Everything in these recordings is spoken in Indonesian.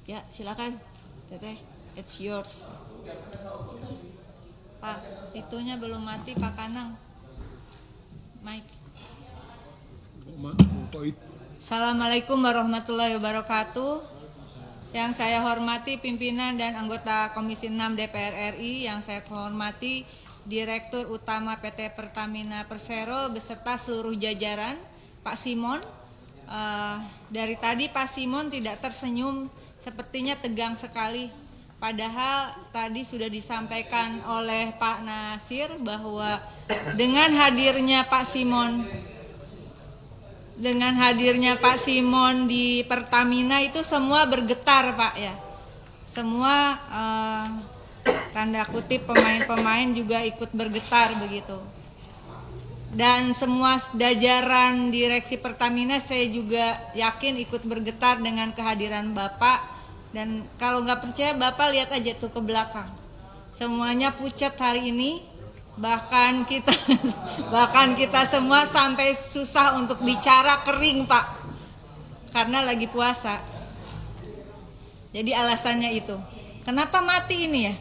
Ya, silakan. Teteh, it's yours. Pak, itunya belum mati Pak Kanang. Mike. Assalamualaikum warahmatullahi wabarakatuh. Yang saya hormati pimpinan dan anggota Komisi 6 DPR RI, yang saya hormati Direktur Utama PT Pertamina Persero beserta seluruh jajaran, Pak Simon. Dari tadi Pak Simon tidak tersenyum, sepertinya tegang sekali. Padahal tadi sudah disampaikan oleh Pak Nasir bahwa dengan hadirnya Pak Simon di Pertamina itu semua bergetar Pak ya. Semua tanda kutip pemain-pemain juga ikut bergetar begitu. Dan semua jajaran direksi Pertamina saya juga yakin ikut bergetar dengan kehadiran Bapak. Dan kalau nggak percaya Bapak lihat aja tuh ke belakang. Semuanya pucat hari ini. Bahkan kita semua sampai susah untuk bicara, kering Pak. Karena lagi puasa. Jadi alasannya itu. Kenapa mati ini ya?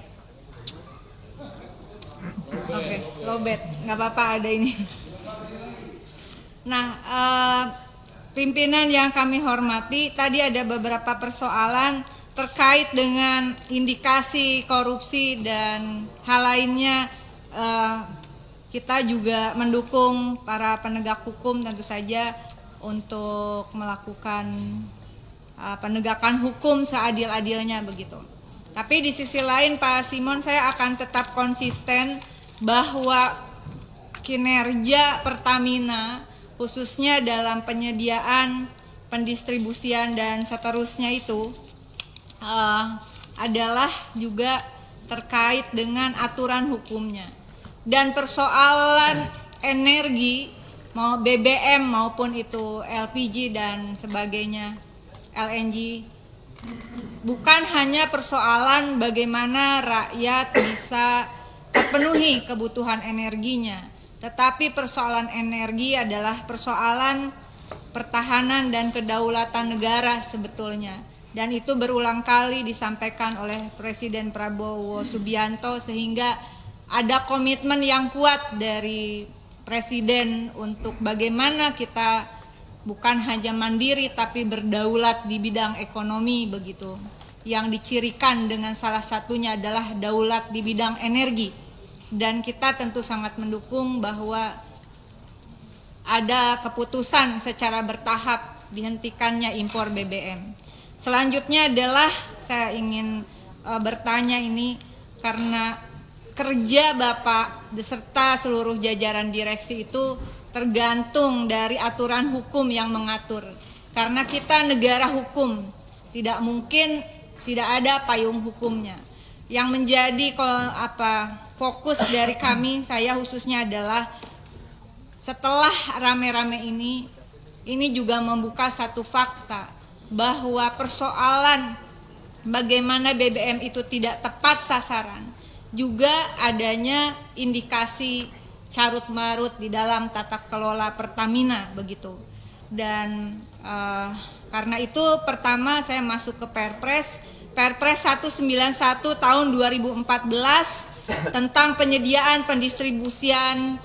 Oke, lobet, nggak apa-apa ada ini. Nah, pimpinan yang kami hormati, tadi ada beberapa persoalan terkait dengan indikasi korupsi dan hal lainnya. Kita juga mendukung para penegak hukum tentu saja untuk melakukan penegakan hukum seadil-adilnya begitu. Tapi di sisi lain Pak Simon, saya akan tetap konsisten bahwa kinerja Pertamina khususnya dalam penyediaan, pendistribusian dan seterusnya itu adalah juga terkait dengan aturan hukumnya. Dan persoalan energi, mau BBM maupun itu LPG dan sebagainya, LNG, bukan hanya persoalan bagaimana rakyat bisa terpenuhi kebutuhan energinya, tetapi persoalan energi adalah persoalan pertahanan dan kedaulatan negara sebetulnya. Dan itu berulang kali disampaikan oleh Presiden Prabowo Subianto, sehingga ada komitmen yang kuat dari Presiden untuk bagaimana kita bukan hanya mandiri tapi berdaulat di bidang ekonomi begitu. Yang dicirikan dengan salah satunya adalah daulat di bidang energi. Dan kita tentu sangat mendukung bahwa ada keputusan secara bertahap dihentikannya impor BBM. Selanjutnya adalah saya ingin bertanya ini karena kerja Bapak beserta seluruh jajaran direksi itu tergantung dari aturan hukum yang mengatur. Karena kita negara hukum, tidak mungkin tidak ada payung hukumnya. Yang menjadi fokus dari kami, saya khususnya adalah setelah rame-rame ini juga membuka satu fakta bahwa persoalan bagaimana BBM itu tidak tepat sasaran, juga adanya indikasi carut-marut di dalam tata kelola Pertamina begitu. Dan karena itu pertama saya masuk ke Perpres 191 tahun 2014 tentang penyediaan, pendistribusian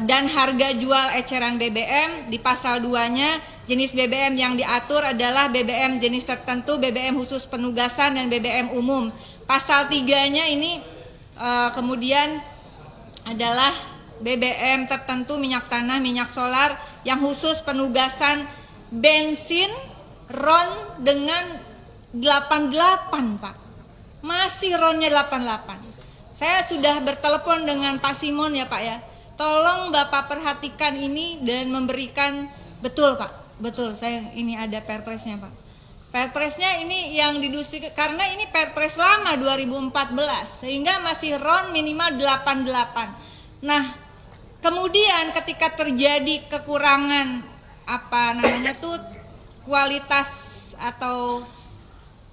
dan harga jual eceran BBM. Di pasal 2-nya jenis BBM yang diatur adalah BBM jenis tertentu, BBM khusus penugasan dan BBM umum. Pasal 3-nya ini kemudian adalah BBM tertentu, minyak tanah, minyak solar yang khusus penugasan, bensin, RON dengan 88 Pak. Masih RON-nya 88. Saya sudah bertelepon dengan Pak Simon ya Pak ya. Tolong Bapak perhatikan ini dan memberikan, betul Pak, betul, saya ini ada perpresnya Pak. Perpresnya ini yang didusikan karena ini perpres lama 2014 sehingga masih RON minimal 88. Nah, kemudian ketika terjadi kekurangan kualitas atau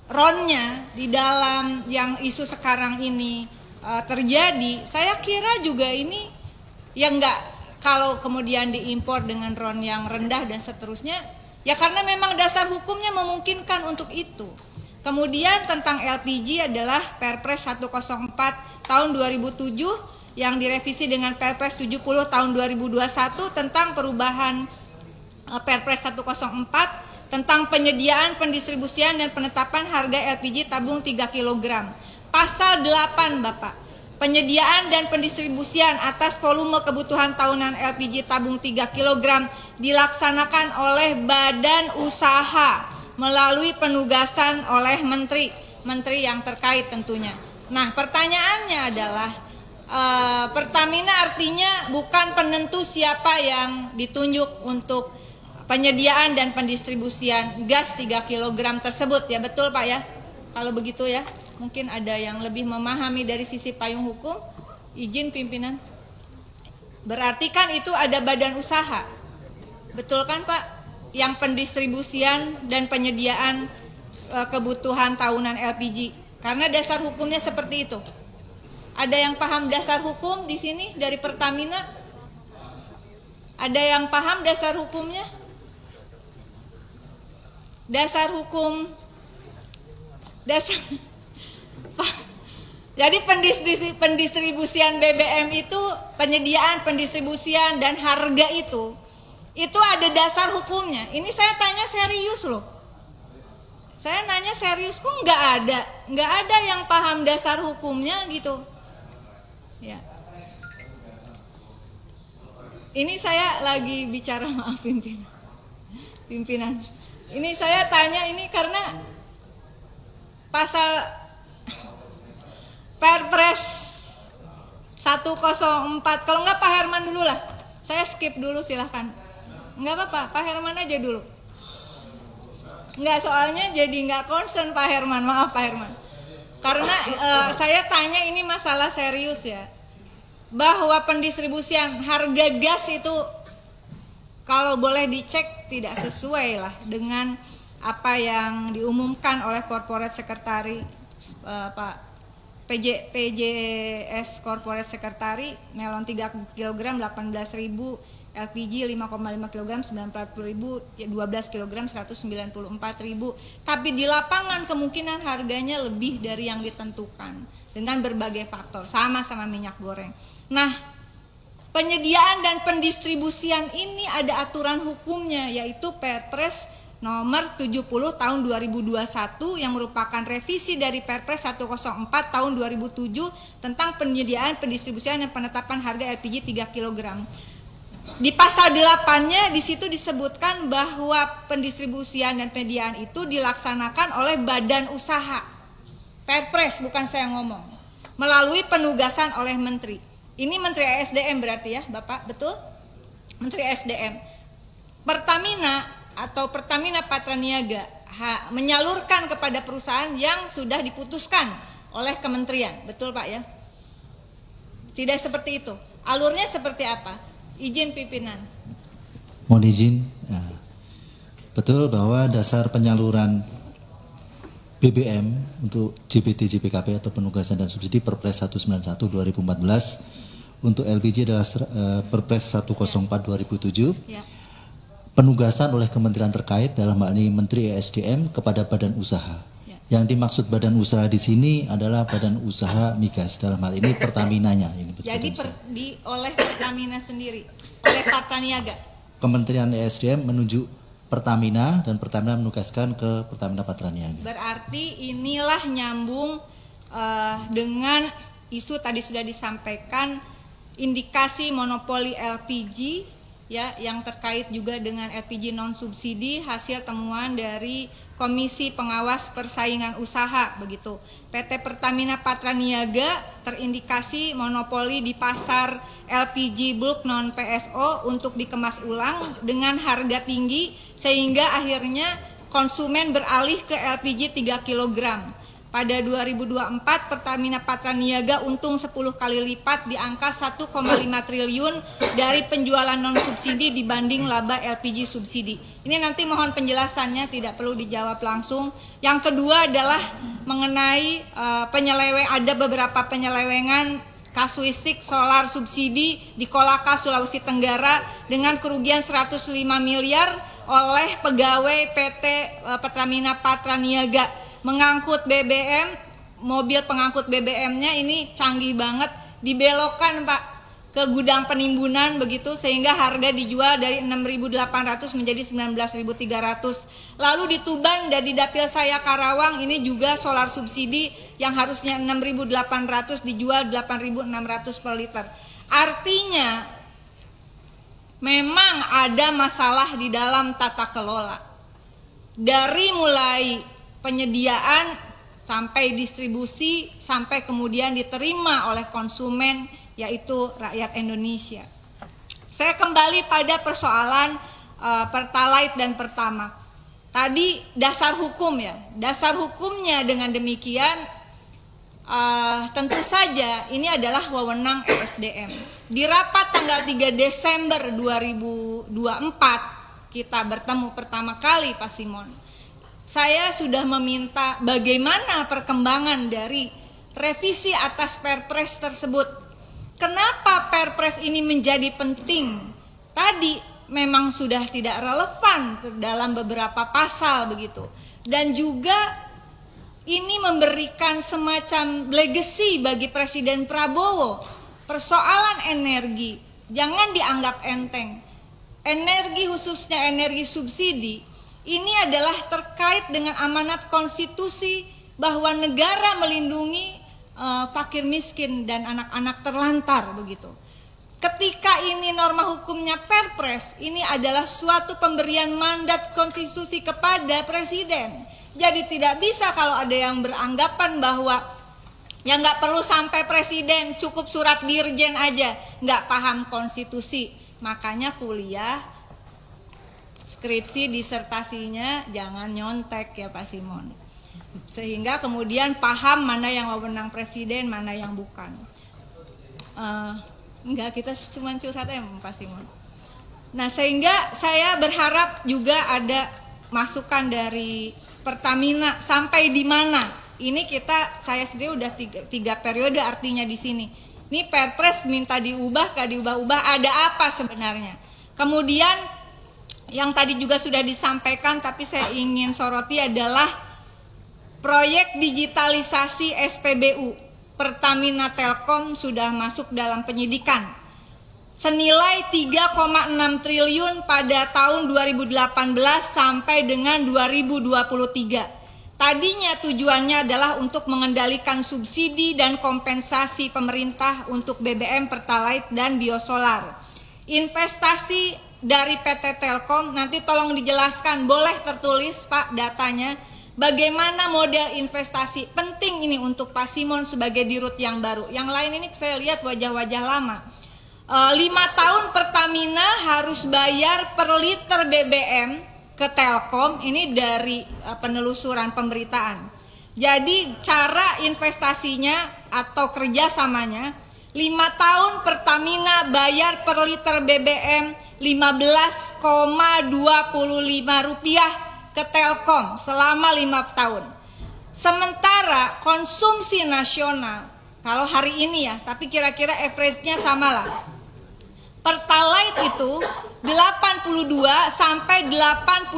RON-nya di dalam yang isu sekarang ini terjadi, saya kira juga ini ya enggak, kalau kemudian diimpor dengan RON yang rendah dan seterusnya, ya karena memang dasar hukumnya memungkinkan untuk itu. Kemudian tentang LPG adalah Perpres 104 tahun 2007 yang direvisi dengan Perpres 70 tahun 2021 tentang perubahan Perpres 104 tentang penyediaan, pendistribusian dan penetapan harga LPG tabung 3 kg. Pasal 8 Bapak, penyediaan dan pendistribusian atas volume kebutuhan tahunan LPG tabung 3 kg dilaksanakan oleh badan usaha melalui penugasan oleh menteri yang terkait tentunya. Nah, pertanyaannya adalah Pertamina artinya bukan penentu siapa yang ditunjuk untuk penyediaan dan pendistribusian gas 3 kg tersebut, ya betul Pak ya? Kalau begitu ya, mungkin ada yang lebih memahami dari sisi payung hukum. Izin pimpinan. Berarti kan itu ada badan usaha, betul kan Pak? Yang pendistribusian dan penyediaan kebutuhan tahunan LPG. Karena dasar hukumnya seperti itu. Ada yang paham dasar hukum di sini dari Pertamina? Ada yang paham dasar hukumnya? Dasar hukum jadi pendistribusian BBM itu, penyediaan, pendistribusian dan harga itu ada dasar hukumnya. Ini saya tanya serius loh. Saya nanya serius, kok nggak ada yang paham dasar hukumnya gitu. Ya. Ini saya lagi bicara, maaf pimpinan. Ini saya tanya ini karena pasal Perpres 104, kalau nggak Pak Herman dulu lah. Saya skip dulu silahkan. Nggak apa-apa, Pak Herman aja dulu. Nggak, soalnya jadi nggak concern Pak Herman, maaf Pak Herman. Karena saya tanya ini masalah serius ya. Bahwa pendistribusian harga gas itu kalau boleh dicek tidak sesuai lah dengan apa yang diumumkan oleh Corporate Secretary Pak PJS Corporate Secretary, melon 3 kg 18.000, LPG 5,5 kg 90.000, 12 kg 194.000. Tapi di lapangan kemungkinan harganya lebih dari yang ditentukan dengan berbagai faktor, sama-sama minyak goreng. Nah, penyediaan dan pendistribusian ini ada aturan hukumnya, yaitu Perpres nomor 70 tahun 2021 yang merupakan revisi dari Perpres 104 tahun 2007 tentang penyediaan, pendistribusian dan penetapan harga LPG 3 kg. Di pasal 8-nya di situ disebutkan bahwa pendistribusian dan penyediaan itu dilaksanakan oleh badan usaha. Perpres, bukan saya ngomong. Melalui penugasan oleh menteri. Ini Menteri ESDM berarti ya, Bapak, betul? Menteri ESDM. Pertamina atau Pertamina Patraniaga menyalurkan kepada perusahaan yang sudah diputuskan oleh kementerian, betul Pak ya? Tidak seperti itu. Alurnya seperti apa? Izin pimpinan. Mohon izin. Betul bahwa dasar penyaluran BBM untuk JBT JPKP atau penugasan dan subsidi Perpres 191 2014 untuk LPG adalah Perpres 104 2007. Ya. Penugasan oleh kementerian terkait dalam hal ini Menteri ESDM kepada badan usaha. Ya. Yang dimaksud badan usaha di sini adalah badan usaha migas, dalam hal ini Pertaminanya. Jadi oleh Pertamina sendiri, oleh Patraniaga. Kementerian ESDM menunjuk Pertamina dan Pertamina menugaskan ke Pertamina Patraniaga. Berarti inilah nyambung dengan isu tadi sudah disampaikan indikasi monopoli LPG ya, yang terkait juga dengan LPG non subsidi hasil temuan dari Komisi Pengawas Persaingan Usaha begitu. PT Pertamina Patraniaga terindikasi monopoli di pasar LPG bulk non PSO untuk dikemas ulang dengan harga tinggi sehingga akhirnya konsumen beralih ke LPG 3 kg. Pada 2024 Pertamina Patraniaga untung 10 kali lipat di angka 1,5 triliun dari penjualan non subsidi dibanding laba LPG subsidi. Ini nanti mohon penjelasannya, tidak perlu dijawab langsung. Yang kedua adalah mengenai ada beberapa penyelewengan kasuistik solar subsidi di Kolaka, Sulawesi Tenggara dengan kerugian 105 miliar oleh pegawai PT Pertamina Patraniaga. mengangkut BBM, mobil pengangkut BBM-nya ini canggih banget, dibelokkan Pak ke gudang penimbunan begitu, sehingga harga dijual dari 6.800 menjadi 19.300. Lalu di Tuban dan di dapil saya Karawang ini juga solar subsidi yang harusnya 6.800 dijual 8.600 per liter. Artinya memang ada masalah di dalam tata kelola. Dari mulai penyediaan sampai distribusi sampai kemudian diterima oleh konsumen, yaitu rakyat Indonesia. Saya kembali pada persoalan Pertalite dan Pertamax. Tadi dasar hukum ya, dasar hukumnya dengan demikian tentu saja ini adalah wewenang ESDM. Di rapat tanggal 3 Desember 2024 kita bertemu pertama kali Pak Simon. Saya sudah meminta bagaimana perkembangan dari revisi atas Perpres tersebut. Kenapa Perpres ini menjadi penting? Tadi memang sudah tidak relevan dalam beberapa pasal begitu. Dan juga ini memberikan semacam legacy bagi Presiden Prabowo. Persoalan energi jangan dianggap enteng. Energi khususnya energi subsidi ini adalah terkait dengan amanat konstitusi bahwa negara melindungi fakir miskin dan anak-anak terlantar begitu. Ketika ini norma hukumnya Perpres, ini adalah suatu pemberian mandat konstitusi kepada presiden. Jadi tidak bisa kalau ada yang beranggapan bahwa ya nggak perlu sampai presiden, cukup surat dirjen aja, nggak paham konstitusi. Makanya kuliah, skripsi, disertasinya jangan nyontek ya Pak Simon. Sehingga kemudian paham mana yang wewenang presiden, mana yang bukan. Enggak, kita cuma curhat ya Pak Simon. Nah sehingga saya berharap juga ada masukan dari Pertamina sampai di mana. Ini saya sendiri udah tiga periode artinya di sini. Ini Perpres minta diubah, gak diubah-ubah, ada apa sebenarnya? Kemudian yang tadi juga sudah disampaikan tapi saya ingin soroti adalah proyek digitalisasi SPBU. Pertamina Telkom sudah masuk dalam penyidikan. Senilai 3,6 triliun pada tahun 2018 sampai dengan 2023. Tadinya tujuannya adalah untuk mengendalikan subsidi dan kompensasi pemerintah untuk BBM, Pertalite, dan biosolar. Investasi dari PT Telkom, nanti tolong dijelaskan, boleh tertulis Pak datanya, bagaimana model investasi, penting ini untuk Pak Simon sebagai dirut yang baru. Yang lain ini saya lihat wajah-wajah lama. 5 tahun Pertamina harus bayar per liter BBM ke Telkom, ini dari penelusuran pemberitaan. Jadi cara investasinya atau kerjasamanya, 5 tahun Pertamina bayar per liter BBM 15,25 rupiah ke Telkom selama 5 tahun. Sementara konsumsi nasional, kalau hari ini ya, tapi kira-kira average-nya sama lah. Pertalite itu 82 sampai 85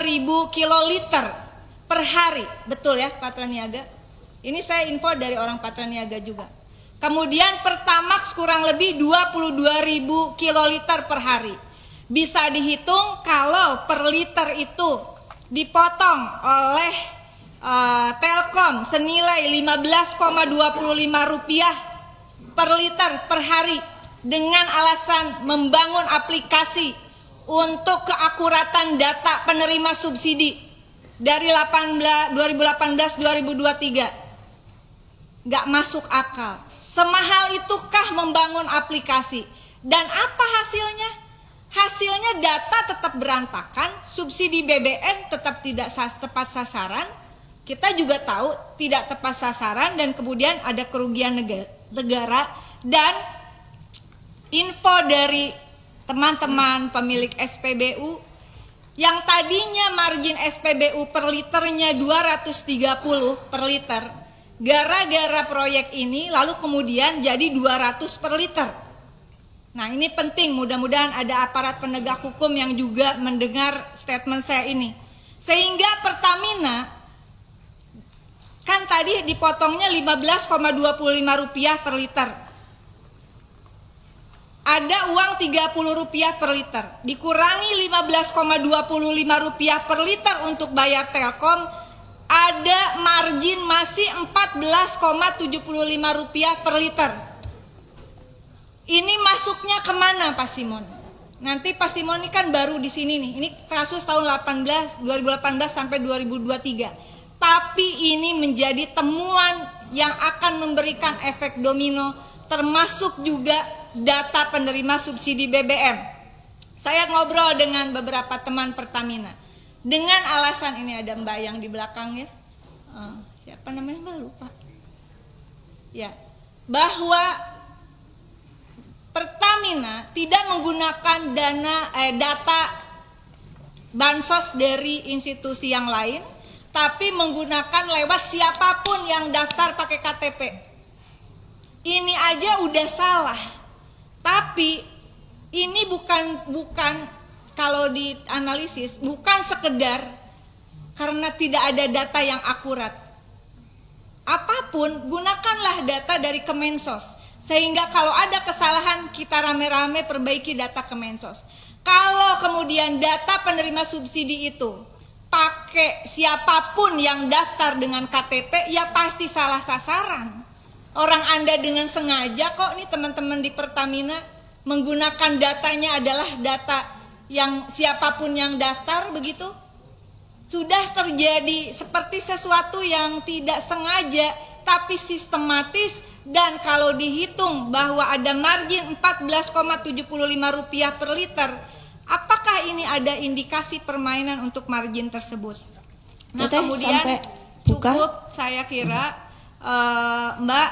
ribu kiloliter per hari. Betul ya Patra Niaga? Ini saya info dari orang Patra Niaga juga. Kemudian Pertamax kurang lebih 22 ribu kiloliter per hari. Bisa dihitung kalau per liter itu dipotong oleh Telkom senilai 15,25 rupiah per liter per hari, dengan alasan membangun aplikasi untuk keakuratan data penerima subsidi dari 2018-2023. Nggak masuk akal. Semahal itukah membangun aplikasi? Dan apa hasilnya? Hasilnya data tetap berantakan, subsidi BBM tetap tidak tepat sasaran. Kita juga tahu tidak tepat sasaran dan kemudian ada kerugian negara. Dan info dari teman-teman pemilik SPBU yang tadinya margin SPBU per liternya 230 per liter, gara-gara proyek ini lalu kemudian jadi 200 per liter. Nah ini penting, mudah-mudahan ada aparat penegak hukum yang juga mendengar statement saya ini. Sehingga Pertamina tadi dipotongnya Rp15,25 per liter. Ada uang Rp30 per liter. Dikurangi Rp15,25 per liter untuk bayar Telkom, ada margin masih Rp14,75 per liter. Ini masuknya kemana Pak Simon? Nanti Pak Simon ini kan baru di sini nih. Ini kasus tahun 2018 sampai 2023. Tapi ini menjadi temuan yang akan memberikan efek domino, termasuk juga data penerima subsidi BBM. Saya ngobrol dengan beberapa teman Pertamina. Dengan alasan ini ada Mbak yang di belakang ya. Siapa namanya Mbak? Lupa. Ya, bahwa Pertamina tidak menggunakan data bansos dari institusi yang lain, tapi menggunakan lewat siapapun yang daftar pakai KTP. Ini aja udah salah. Tapi ini bukan kalau dianalisis bukan sekedar karena tidak ada data yang akurat. Apapun gunakanlah data dari Kemensos. Sehingga kalau ada kesalahan kita rame-rame perbaiki data Kemensos. Kalau kemudian data penerima subsidi itu pakai siapapun yang daftar dengan KTP, ya pasti salah sasaran. Orang Anda dengan sengaja kok nih teman-teman di Pertamina menggunakan datanya adalah data yang siapapun yang daftar begitu. Sudah terjadi seperti sesuatu yang tidak sengaja tapi sistematis. Dan kalau dihitung bahwa ada margin Rp14,75 per liter, apakah ini ada indikasi permainan untuk margin tersebut? Nah, Teteh, kemudian sampai buka. cukup saya kira Mbak,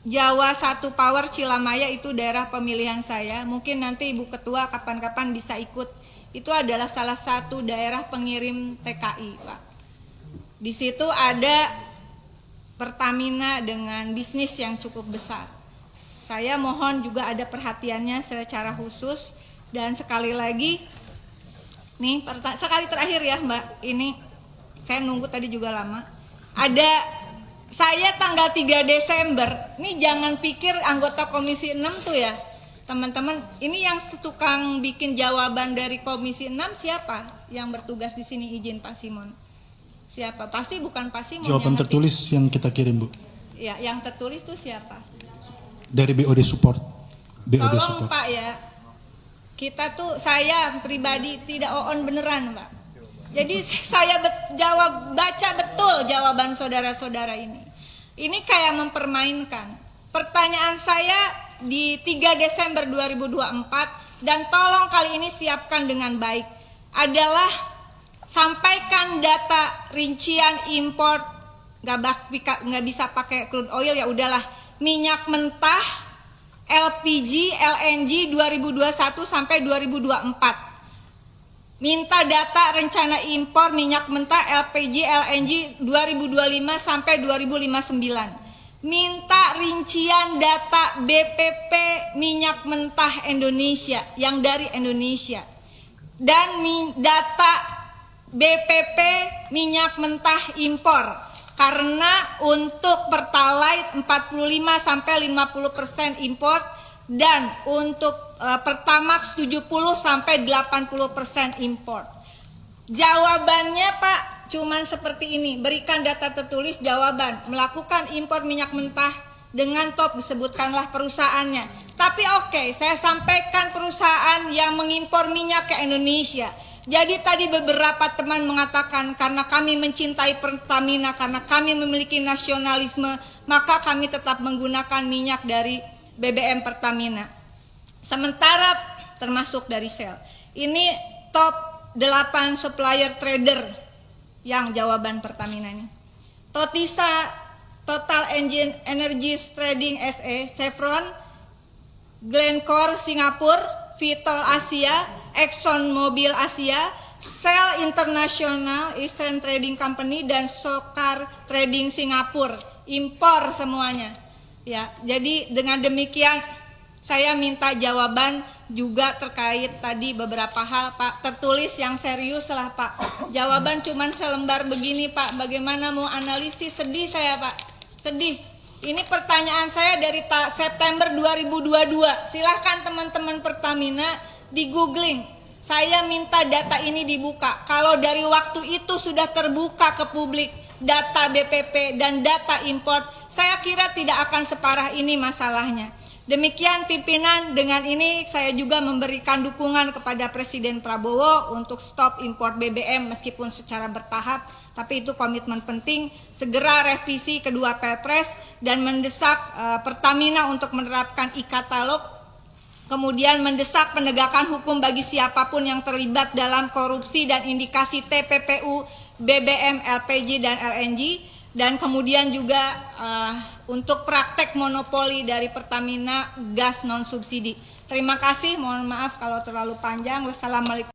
Jawa 1 Power Cilamaya itu daerah pemilihan saya. Mungkin nanti Ibu Ketua kapan-kapan bisa ikut. Itu adalah salah satu daerah pengirim TKI, Pak. Di situ ada Pertamina dengan bisnis yang cukup besar. Saya mohon juga ada perhatiannya secara khusus. Dan sekali lagi, nih sekali terakhir ya Mbak, ini saya nunggu tadi juga lama. Ada saya tanggal 3 Desember, ini jangan pikir anggota Komisi 6 tuh ya teman-teman, ini yang tukang bikin jawaban dari Komisi 6 siapa yang bertugas di sini, izin Pak Simon? Siapa? Pasti bukan Pak Simon. Jawaban tertulis yang kita kirim, Bu. Ya, yang tertulis itu siapa? Dari BOD Support. BOD Tolong Support. Pak ya, kita tuh saya pribadi tidak on beneran Pak. Jadi saya baca betul jawaban saudara-saudara ini. Ini kayak mempermainkan. Pertanyaan saya di 3 Desember 2024 dan tolong kali ini siapkan dengan baik adalah sampaikan data rincian impor, nggak bisa pakai crude oil ya udahlah, minyak mentah, LPG, LNG 2021 sampai 2024. Minta data rencana impor minyak mentah, LPG, LNG 2025 sampai 2059. Minta rincian data BPP minyak mentah Indonesia yang dari Indonesia. Dan data BPP minyak mentah impor, karena untuk Pertalite 45 sampai 50% impor dan untuk Pertamax 70 sampai 80% impor. Jawabannya Pak cuman seperti ini, berikan data tertulis jawaban, melakukan impor minyak mentah dengan top disebutkanlah perusahaannya. Tapi oke, saya sampaikan perusahaan yang mengimpor minyak ke Indonesia. Jadi tadi beberapa teman mengatakan karena kami mencintai Pertamina, karena kami memiliki nasionalisme, maka kami tetap menggunakan minyak dari BBM Pertamina. Sementara termasuk dari Shell. Ini top 8 supplier trader yang jawaban Pertamina ini. Totisa, Total Energy Trading SE, Chevron, Glencore Singapura, Vitol Asia, Exxon Mobil Asia, Shell International, Eastern Trading Company, dan Sokar Trading Singapura, impor semuanya. Ya, jadi dengan demikian Saya minta jawaban juga terkait tadi beberapa hal Pak, tertulis yang serius lah Pak. Jawaban cuman selembar begini Pak, bagaimana mau analisis, sedih saya Pak, sedih. Ini pertanyaan saya dari September 2022, silahkan teman-teman Pertamina di googling. Saya minta data ini dibuka, kalau dari waktu itu sudah terbuka ke publik, data BPP dan data import, saya kira tidak akan separah ini masalahnya. Demikian pimpinan, dengan ini saya juga memberikan dukungan kepada Presiden Prabowo untuk stop impor BBM meskipun secara bertahap, tapi itu komitmen penting, segera revisi kedua Perpres dan mendesak Pertamina untuk menerapkan e-katalog, kemudian mendesak penegakan hukum bagi siapapun yang terlibat dalam korupsi dan indikasi TPPU, BBM, LPG, dan LNG, dan kemudian juga untuk praktek monopoli dari Pertamina gas non subsidi. Terima kasih, mohon maaf kalau terlalu panjang. Wassalamualaikum.